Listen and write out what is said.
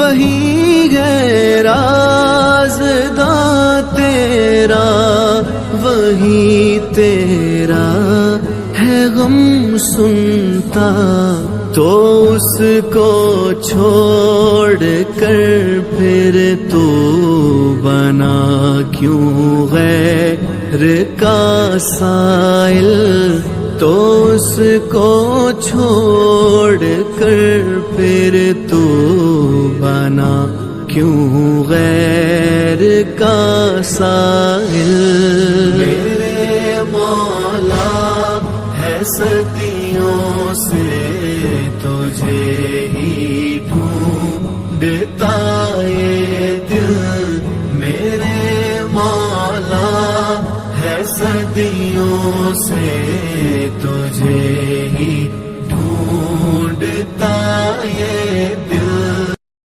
वही है राज़दां तेरा, वही तेरा है गम सुनता। तो उसको छोड़ कर फिर तू बना क्यों गैर का साइल। तो उसको छोड़ कर फिर तू बना क्यों गैर का साइल। मेरे मौला है सदियों से तुझे ही ढूंढता ये दिल। मेरे मौला है सदियों से तुझे ही